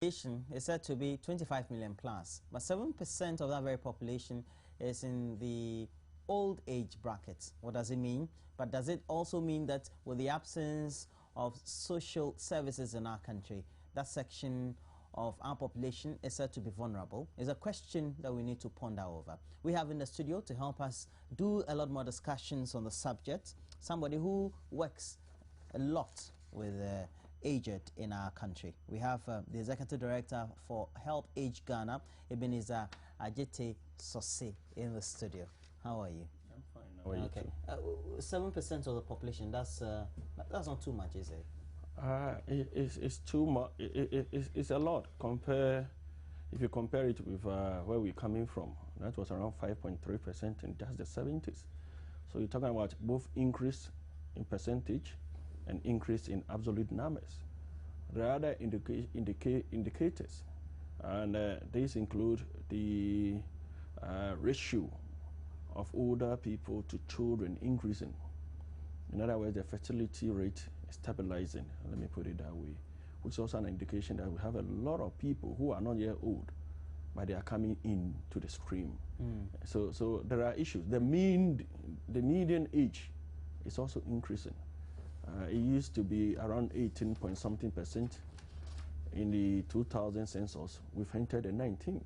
Population is said to be 25 million plus, but 7% of that very population is in the old age bracket. What does it mean? But does it also mean that with the absence of social services in our country, that section of our population is said to be vulnerable? Is a question that we need to ponder over. We have in the studio to help us do a lot more discussions on the subject, somebody who works a lot with aged in our country. We have the Executive Director for Help Age Ghana, Ebenezer Adjetey Sosay, in the studio. How are you? I'm fine. How are you too? 7% of the population, that's not too much, is it? It's too much. It's a lot. If you compare it with where we're coming from, that was around 5.3% in just the 70s. So you're talking about both increase in percentage and increase in absolute numbers. There are other indicators, and these include the ratio of older people to children increasing. In other words, the fertility rate is stabilizing, let me put it that way, which is also an indication that we have a lot of people who are not yet old, but they are coming into the stream. So there are issues. The median age is also increasing. It used to be around 18 point something percent in the 2000 census. We've entered the 19.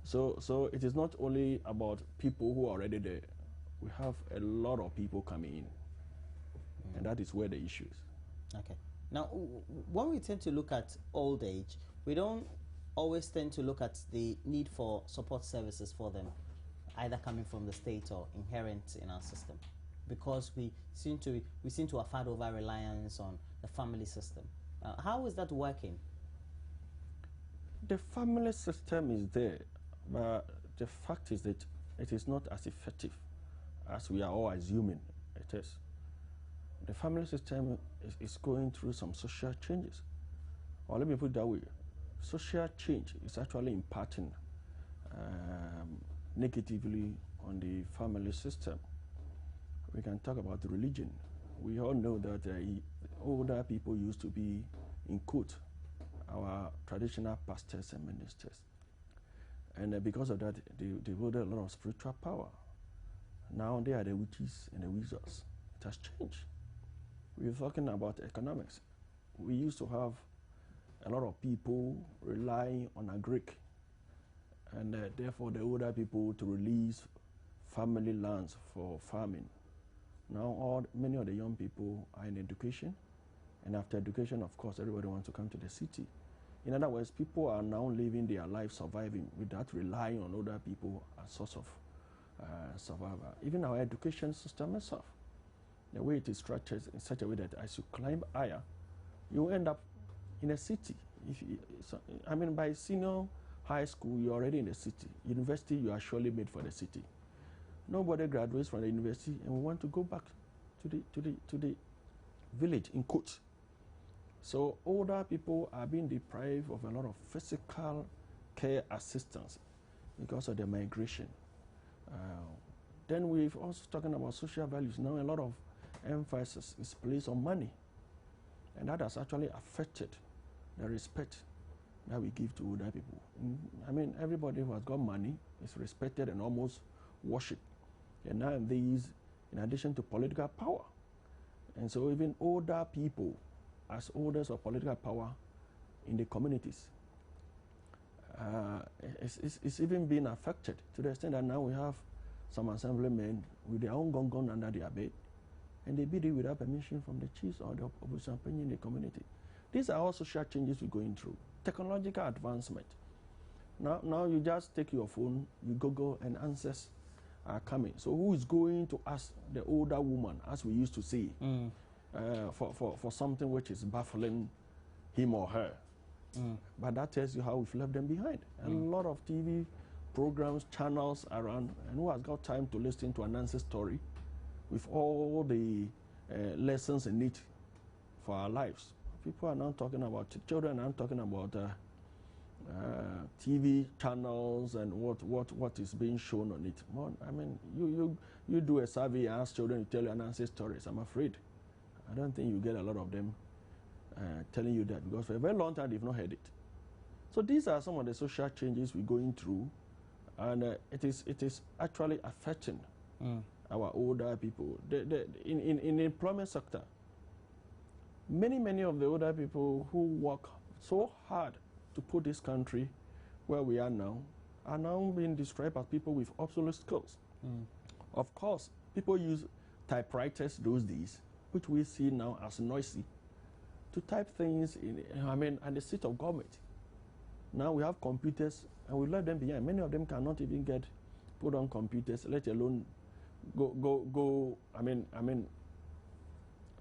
So it is not only about people who are already there. We have a lot of people coming in, and that is where the issue is. Okay. Now, when we tend to look at old age, we don't always tend to look at the need for support services for them, either coming from the state or inherent in our system, because we seem to have had over reliance on the family system. How is that working? The family system is there, but the fact is that it is not as effective as we are all assuming it is. The family system is going through some social changes. Or let me put it that way. Social change is actually impacting negatively on the family system. We can talk about religion. We all know that older people used to be, in quote, our traditional pastors and ministers. And because of that, they wielded a lot of spiritual power. Now they are the witches and the wizards. It has changed. We're talking about economics. We used to have a lot of people relying on a Greek, and therefore the older people to release family lands for farming. Now many of the young people are in education, and after education, of course, everybody wants to come to the city. In other words, people are now living their life surviving without relying on older people as source of survival. Even our education system itself, the way it is structured in such a way that as you climb higher, you end up in a city. By senior high school, you're already in the city. University, you are surely made for the city. Nobody graduates from the university and we want to go back to the village, in quotes. So older people are being deprived of a lot of physical care assistance because of the migration. Then we've also talking about social values. Now a lot of emphasis is placed on money, and that has actually affected the respect that we give to older people. Everybody who has got money is respected and almost worshipped. And nowadays, in addition to political power, and so even older people as holders of political power in the communities, it's even being affected to the extent that now we have some assemblymen with their own gun under their bed, and they beat it without permission from the chiefs or the opposition opinion in the community. These are all social changes we're going through. Technological advancement. Now you just take your phone, you Google, and answers are coming. So who is going to ask the older woman, as we used to say, for something which is baffling him or her? But that tells you how we've left them behind. A lot of TV programs, channels around, and who has got time to listen to an answer story with all the lessons in it for our lives? People are now talking about, children are now talking about TV channels and what is being shown on it. Well, you do a survey, ask children to tell you an answer stories. I'm afraid I don't think you get a lot of them telling you that, because for a very long time they've not heard it. So these are some of the social changes we're going through, and it is actually affecting our older people. In the employment sector, many of the older people who work so hard to put this country where we are now being described as people with obsolete skills. Of course, people use typewriters those days, which we see now as noisy, to type things at the seat of government. Now we have computers and we left them behind. Many of them cannot even get put on computers, let alone go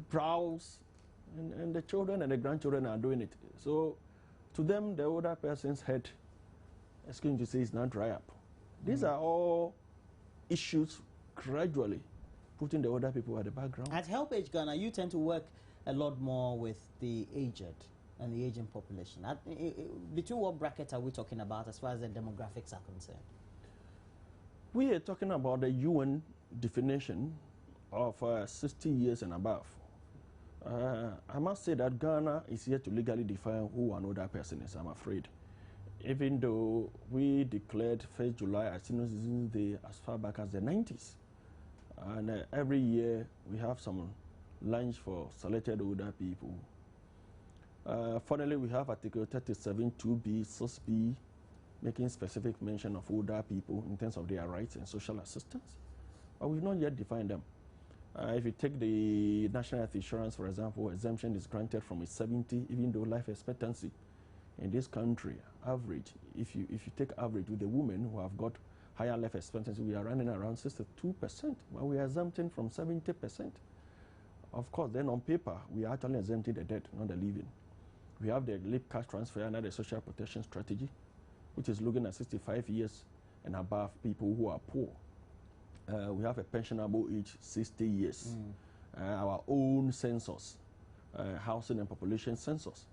browse, and the children and the grandchildren are doing it. So to them, the older person's head, is going to say, is not dry up. These are all issues gradually putting the older people at the background. At Help Age Ghana, you tend to work a lot more with the aged and the aging population. Between what bracket are we talking about as far as the demographics are concerned? We are talking about the UN definition of 60 years and above. I must say that Ghana is yet to legally define who an older person is, I'm afraid. Even though we declared 1st July as Senior Citizens Day as far back as the 90s. And every year we have some lunch for selected older people. Finally, we have Article 37(2)(b), 6(b), making specific mention of older people in terms of their rights and social assistance. But we've not yet defined them. If you take the National Health Insurance, for example, exemption is granted from age 70, even though life expectancy in this country, average, if you take average with the women who have got higher life expectancy, we are running around 62%, but we are exempting from 70%. Of course, then on paper, we are actually exempting the dead, not the living. We have the LEAP cash transfer under the social protection strategy, which is looking at 65 years and above people who are poor. We have a pensionable age, 60 years. Our own census, housing and population census,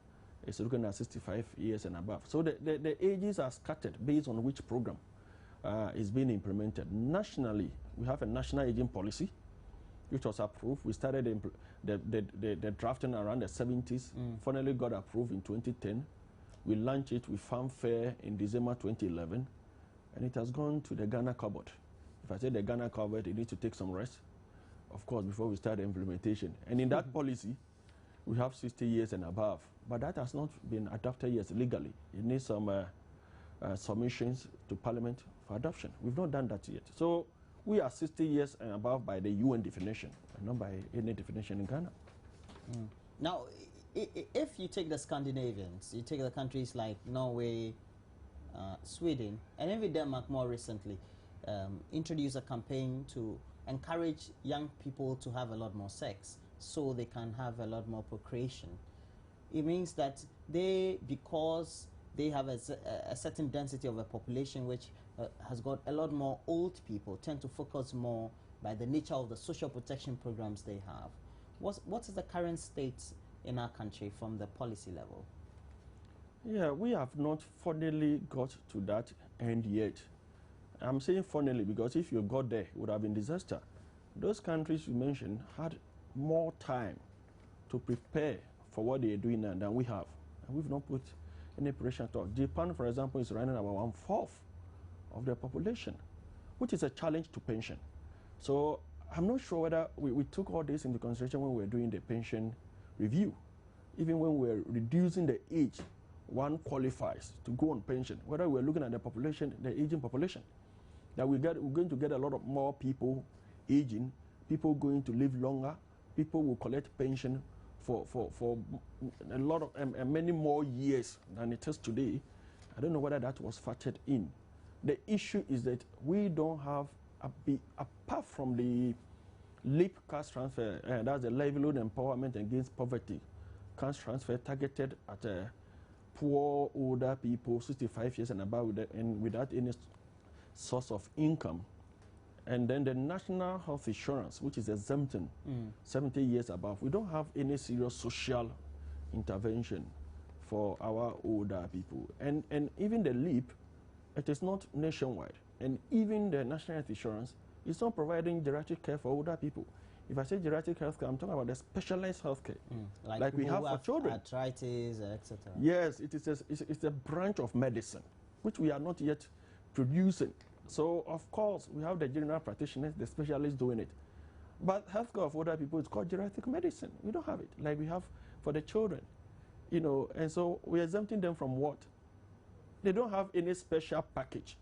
is looking at 65 years and above. So the ages are scattered based on which program is being implemented. Nationally, we have a national aging policy, which was approved. We started the drafting around the 70s, finally got approved in 2010. We launched it with fanfare in December 2011, and it has gone to the Ghana cupboard. If I say the Ghana cupboard, it needs to take some rest, of course, before we start the implementation. And in that policy, we have 60 years and above, but that has not been adopted yet legally. It needs some submissions to Parliament for adoption. We've not done that yet. So we are 60 years and above by the UN definition, and not by any definition in Ghana. Now, if you take the Scandinavians, you take the countries like Norway, Sweden, and even Denmark more recently, introduce a campaign to encourage young people to have a lot more sex so they can have a lot more procreation. It means that because they have a certain density of a population which has got a lot more old people, tend to focus more by the nature of the social protection programs they have. What is the current state in our country from the policy level? Yeah, we have not finally got to that end yet. I'm saying finally because if you got there, it would have been disaster. Those countries you mentioned had more time to prepare for what they are doing now than we have. And we've not put any pressure at all. Japan, for example, is running about 1/4 of their population, which is a challenge to pension. So I'm not sure whether we took all this into consideration when we were doing the pension review. Even when we were reducing the age one qualifies to go on pension, whether we're looking at the population, the aging population, that we're going to get a lot of more people aging, people going to live longer, people will collect pension for a lot of many more years than it is today. I don't know whether that was factored in. The issue is that we don't have, apart from the LEAP cash transfer, that's the livelihood empowerment against poverty, cash transfer targeted at poor older people, 65 years and above, and without any source of income. And then the National Health Insurance, which is exempting 70 years above. We don't have any serious social intervention for our older people. And even the LEAP, it is not nationwide. And even the National Health Insurance is not providing geriatric care for older people. If I say geriatric healthcare, I'm talking about the specialized healthcare, like we have for children. Arthritis, etc. Yes, it's a branch of medicine, which we are not yet producing. So, of course, we have the general practitioners, the specialists doing it. But healthcare of older people is called geriatric medicine. We don't have it like we have for the children, you know, and so we're exempting them from what? They don't have any special package.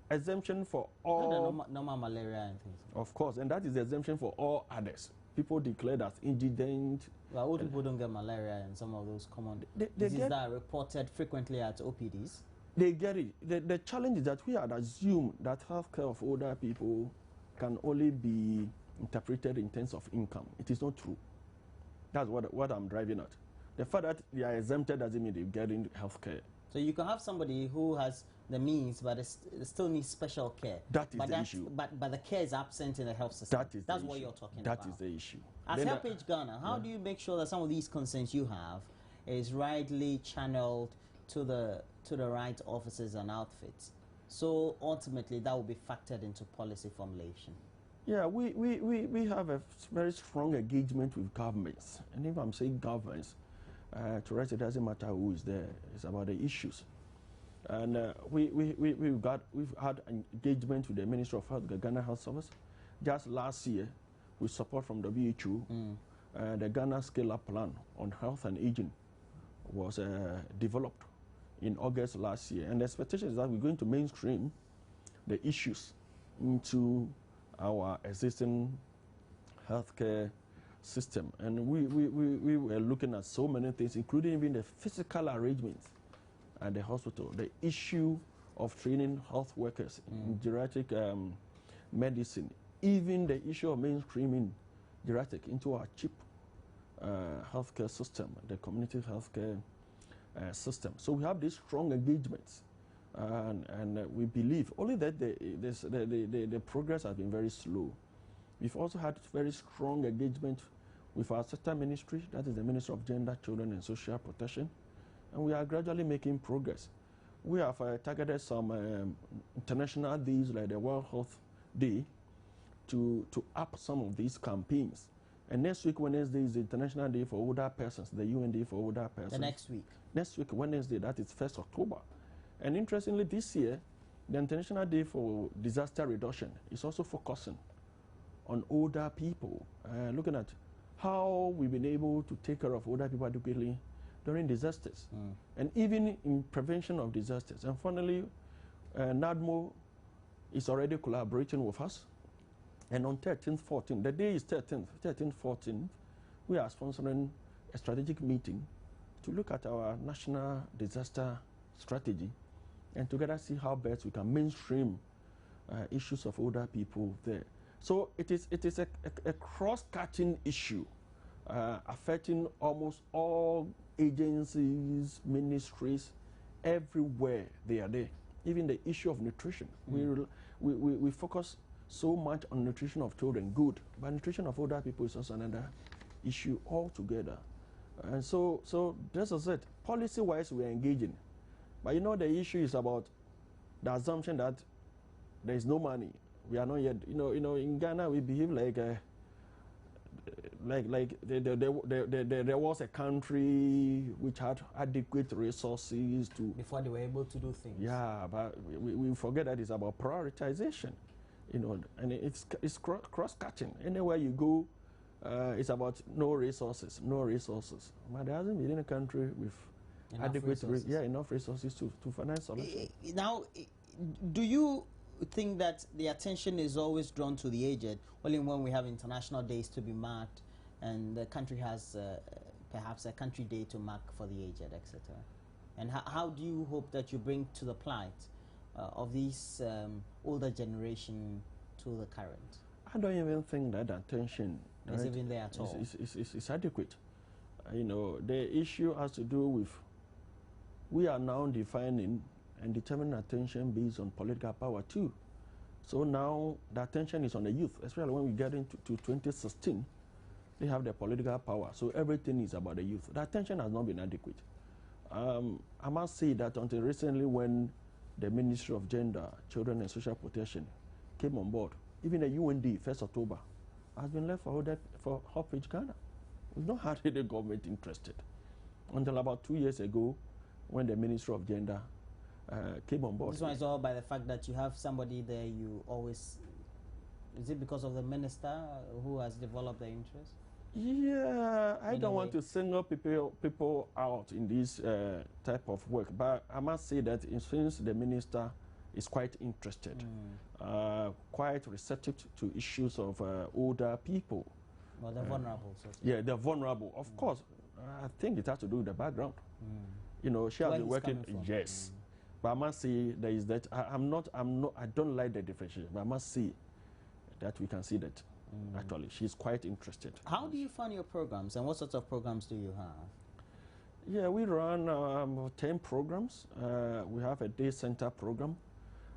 Exemption for all. Normal malaria and things. Of course, and that is the exemption for all others. People declared as indigent. Well, old people don't get malaria and some of those common diseases that are reported frequently at OPDs. They get it. The challenge is that we had assumed that healthcare of older people can only be interpreted in terms of income. It is not true. That's what I'm driving at. The fact that they are exempted doesn't mean they're getting healthcare. So you can have somebody who has the means, but it still needs special care. That is the issue. But the care is absent in the health system. That's what you're talking about. That is the issue. As HelpAge Ghana, how do you make sure that some of these concerns you have is rightly channeled to the right offices and outfits? So ultimately, that will be factored into policy formulation. Yeah, we have a very strong engagement with governments. And if I'm saying governments, to us it doesn't matter who is there. It's about the issues. And we've had engagement with the Ministry of Health, the Ghana Health Service. Just last year, with support from WHO, the Ghana Scale-Up Plan on Health and Aging was developed in August last year. And the expectation is that we're going to mainstream the issues into our existing healthcare system. And we were looking at so many things, including even the physical arrangements at the hospital, the issue of training health workers in geriatric medicine, even the issue of mainstreaming geriatric into our CHIP healthcare system, the community healthcare system. So we have these strong engagements, and we believe only that the progress has been very slow. We've also had very strong engagement with our sister ministry, that is the Ministry of Gender, Children and Social Protection, and we are gradually making progress. We have targeted some international days like the World Health Day to up some of these campaigns. And next week, Wednesday, is the International Day for Older Persons, the UN Day for Older Persons. The next week? Next week, Wednesday, that is 1st October. And interestingly, this year, the International Day for Disaster Reduction is also focusing on older people, looking at how we've been able to take care of older people adequately during disasters, and even in prevention of disasters. And finally, NADMO is already collaborating with us. And on 13th, 14th, the day is 13th, 14th, we are sponsoring a strategic meeting to look at our national disaster strategy and together see how best we can mainstream issues of older people there. So it is a cross-cutting issue affecting almost all agencies, ministries, everywhere they are there. Even the issue of nutrition. We focus so much on nutrition of children, good, but nutrition of older people is also another issue altogether. And so this is it. Policy-wise, we're engaging. But you know, the issue is about the assumption that there is no money. We are not yet, you know, in Ghana, we behave like there was a country which had adequate resources to... Before they were able to do things. Yeah, but we forget that it's about prioritization, you know, and it's cross-cutting. Anywhere you go, it's about no resources. But there hasn't been any country with enough resources to finance solutions. Now, do you think that the attention is always drawn to the aged only when we have international days to be marked and the country has perhaps a country day to mark for the aged, etc.? And how do you hope that you bring to the plight of these older generation to the current? I don't even think that attention is even there at all. It's adequate. You know, the issue has to do with we are now defining and determining attention based on political power too. So now the attention is on the youth, especially when we get into 2016, they have the political power. So everything is about the youth. The attention has not been adequate. I must say that until recently when the Ministry of Gender, Children and Social Protection came on board, even the UN Day, 1st October, has been left for Helpage Ghana. We've not had any government interested until about 2 years ago, when the Ministry of Gender came on board. This one is all by the fact that you have somebody there. You always, is it because of the minister who has developed the interest? Yeah, I don't want to single people out in this type of work, but I must say that since the minister is quite interested, quite receptive to issues of older people. Well, the vulnerable. So yeah, the vulnerable. Of course, I think it has to do with the background. You know, she has been working. Yes, but I must say there is that. I don't like the differentiation, but I must say that we can see that actually she's quite interested. How do you fund your programs, and what sorts of programs do you have? Yeah, we run 10 programs. We have a day center program.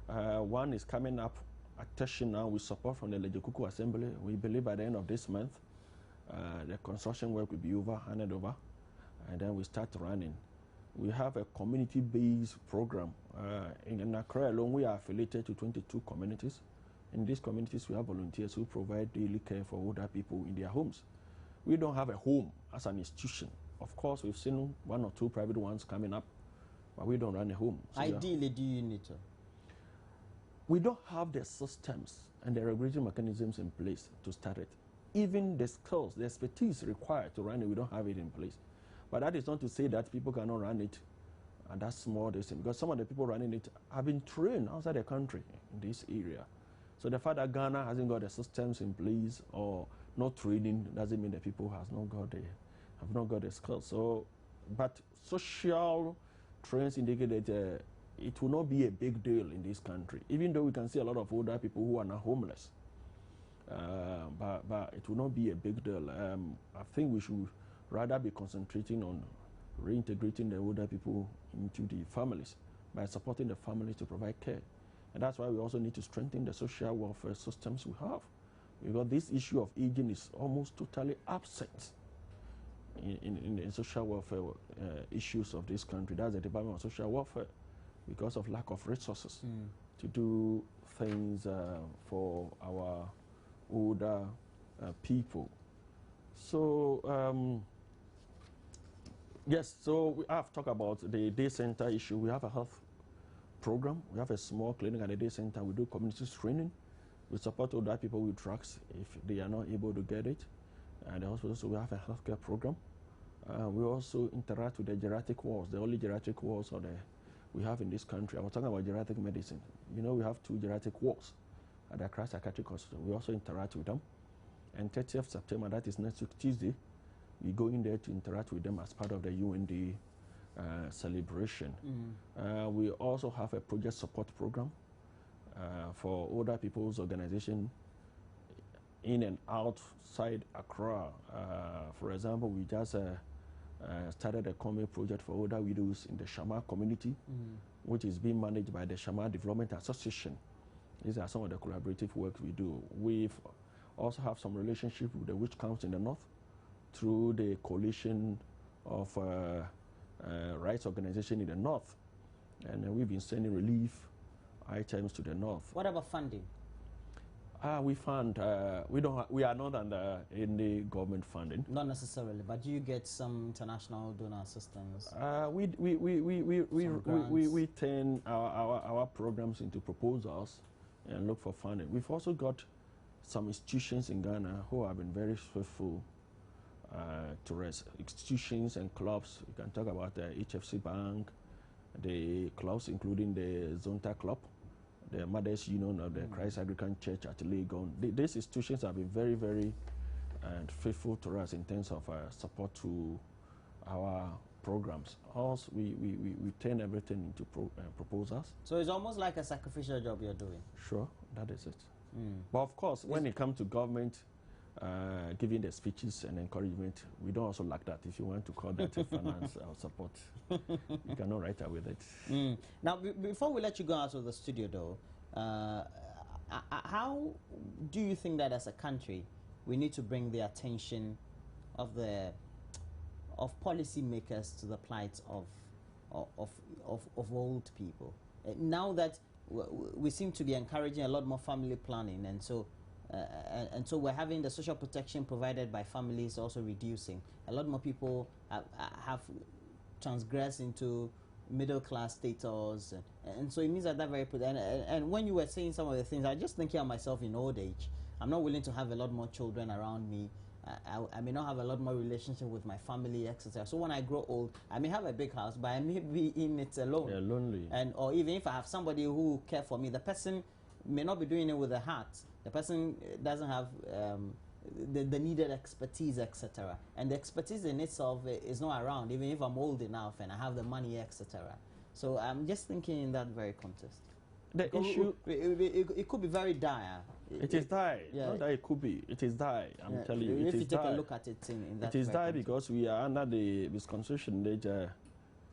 One is coming up at Teshi now with support from the Lejekuku Assembly. We believe by the end of this month, the construction work will be handed over, and then we start running. We have a community-based program. In Accra alone, we are affiliated to 22 communities. In these communities, we have volunteers who provide daily care for older people in their homes. We don't have a home as an institution. Of course, we've seen 1 or 2 private ones coming up, but we don't run a home. So ideally, do you need to? We don't have the systems and the regulatory mechanisms in place to start it. Even the skills, the expertise required to run it, we don't have it in place. But that is not to say that people cannot run it at that small distance, because some of the people running it have been trained outside the country in this area. So the fact that Ghana hasn't got the systems in place or not training doesn't mean that people have not got the skills. So, but social trends indicate that it will not be a big deal in this country, even though we can see a lot of older people who are now homeless. But it will not be a big deal. I think we should rather be concentrating on reintegrating the older people into the families by supporting the families to provide care. And that's why we also need to strengthen the social welfare systems we have. Because this issue of aging is almost totally absent in the social welfare issues of this country. That's the Department of Social Welfare, because of lack of resources to do things for our older people. So, yes, so we have talked about the day center issue. We have a health program. We have a small clinic at the day center. We do community screening. We support older people with drugs if they are not able to get it. And also we have a healthcare program. We also interact with the geriatric wards, the only geriatric wards we have in this country. I was talking about geriatric medicine. You know, we have 2 geriatric wards at the Accra Psychiatric Hospital. We also interact with them. And 30th September, that is next week Tuesday, we go in there to interact with them as part of the UND celebration. We also have a project support program for older people's organization in and outside Accra. For example, we just started a common project for older widows in the Shama community, which is being managed by the Shama Development Association. These are some of the collaborative work we do. We also have some relationship with the witch counts in the north through the coalition of rights organization in the north, and we've been sending relief items to the north. What about funding? We fund. We are not under any government funding. Not necessarily, but do you get some international donor assistance? We turn our programs into proposals and look for funding. We've also got some institutions in Ghana who have been very faithful to us. Institutions and clubs. You can talk about the HFC Bank, the clubs including the Zonta Club, the Mothers Union of the Christ Anglican Church at Legon. These institutions have been very, very faithful to us in terms of support to our programs. Also, we turn everything into proposals. So it's almost like a sacrificial job you're doing. Sure, that is it. But of course, when it comes to government giving the speeches and encouragement, we don't also lack that. If you want to call that a finance or support, you cannot write out with it. Now, before we let you go out of the studio, though, how do you think that as a country we need to bring the attention of policymakers to the plight of old people? Now that we seem to be encouraging a lot more family planning, and so and so we're having the social protection provided by families also reducing. A lot more people have transgressed into middle class status, and so it means that very and when you were saying some of the things, I just thinking of myself in old age. I'm not willing to have a lot more children around me. I may not have a lot more relationship with my family, etc. So when I grow old, I may have a big house, but I may be in it alone. Yeah, lonely. And or even if I have somebody who care for me, the person may not be doing it with a heart. The person doesn't have the needed expertise, etc. And the expertise in itself is not around, even if I'm old enough and I have the money, etc. So I'm just thinking in that very context. The issue, it could be very dire. It is dire. Yeah. Not that it could be. It is dire. I'm telling you, if it is you take dire. a look at it in that It is dire context. because we are under the misconception that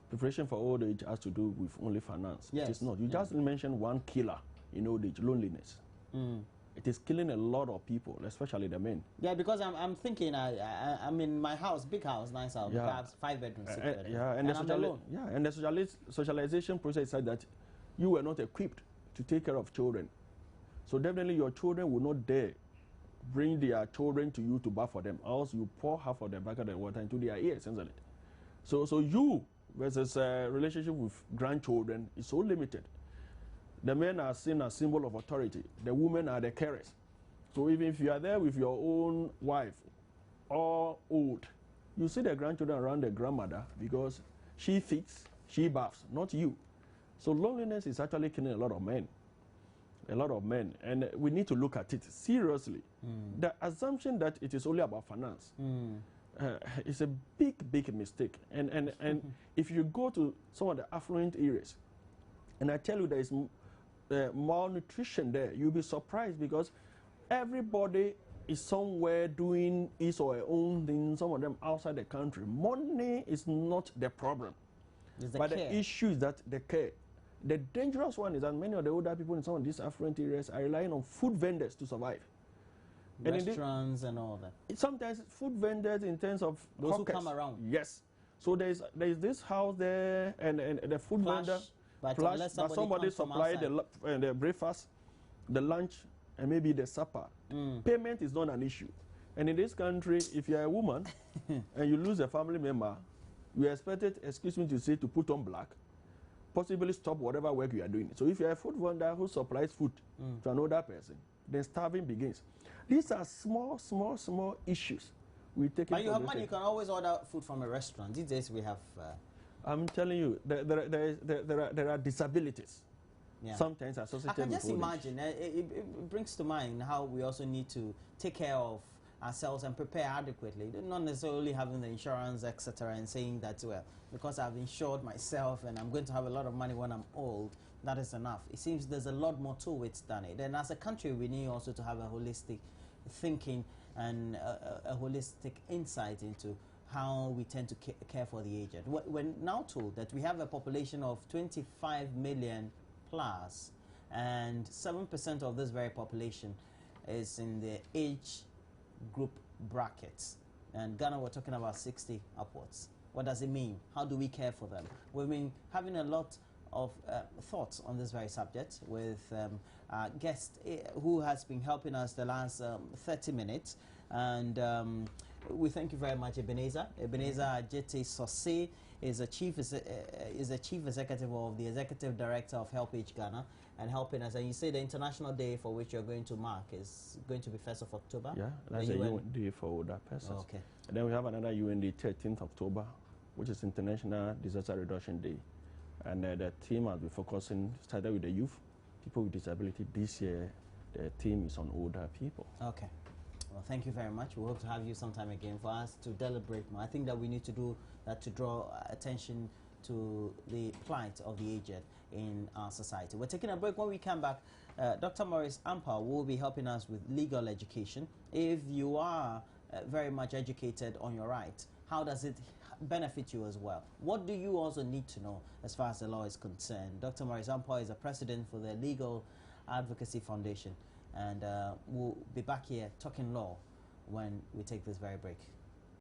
preparation for old age has to do with only finance. Yes. It is not. You just mentioned one killer in old age: loneliness. It is killing a lot of people, especially the men. Yeah, because I'm thinking I'm in my house, big house, nice house, Yeah. perhaps 5 bedrooms, 6 bedrooms, yeah, and I'm alone. Yeah, and the socialization process said that you were not equipped to take care of children. So definitely your children will not dare bring their children to you to bath for them, else you pour half of the bucket of water into their ears, isn't it? So you versus relationship with grandchildren is so limited. The men are seen as symbol of authority. The women are the carers. So even if you are there with your own wife, or old, you see the grandchildren around the grandmother because she feeds, she baths, not you. So loneliness is actually killing a lot of men. A lot of men. And we need to look at it seriously. The assumption that it is only about finance is a big, big mistake. And if you go to some of the affluent areas, and I tell you there is malnutrition there, you'll be surprised because everybody is somewhere doing his or her own thing, some of them outside the country. Money is not the problem. But the issue is that the care. The dangerous one is that many of the older people in some of these affluent areas are relying on food vendors to survive. Restaurants and all that. Sometimes food vendors in terms of those hawkers, who come around. Yes. So there's this house there and the food vendor but somebody supply the breakfast, the lunch, and maybe the supper. Payment is not an issue. And in this country, if you're a woman and you lose a family member, you are expected, excuse me to say, to put on black, possibly stop whatever work you are doing. So if you're a food vendor who supplies food to another person, then starving begins. These are small issues. We take but you have money, you can always order food from a restaurant. These days we have... I'm telling you, there are disabilities. Yeah. Sometimes associated with I can just old age. imagine, it brings to mind how we also need to take care of ourselves and prepare adequately, not necessarily having the insurance, etc., and saying that, well, because I've insured myself and I'm going to have a lot of money when I'm old, that is enough. It seems there's a lot more to it than it. And as a country, we need also to have a holistic thinking and a holistic insight into how we tend to care for the aged. We're now told that we have a population of 25 million plus, and 7% of this very population is in the age group brackets. And Ghana, we're talking about 60 upwards. What does it mean? How do we care for them? We've been having a lot of thoughts on this very subject with our guest who has been helping us the last 30 minutes. And we thank you very much, Ebenezer. Ebenezer Ajete Sosé is a chief executive of the executive director of Help Age Ghana, and helping us. And you say the international day for which you're going to mark is going to be 1st of October? Yeah, that's the UN Day for older persons. Okay. And then we have another UN Day, 13th October, which is International Disaster Reduction Day. And the theme has been focusing, started with the youth, people with disability. This year, the theme is on older people. Okay. Well, thank you very much. We hope to have you sometime again for us to deliberate more. I think that we need to do that to draw attention to the plight of the aged in our society. We're taking a break. When we come back, Dr. Maurice Ampah will be helping us with legal education. If you are very much educated on your rights, how does it benefit you as well? What do you also need to know as far as the law is concerned? Dr. Maurice Ampah is a president for the Legal Advocacy Foundation, and we'll be back here talking law when we take this very break.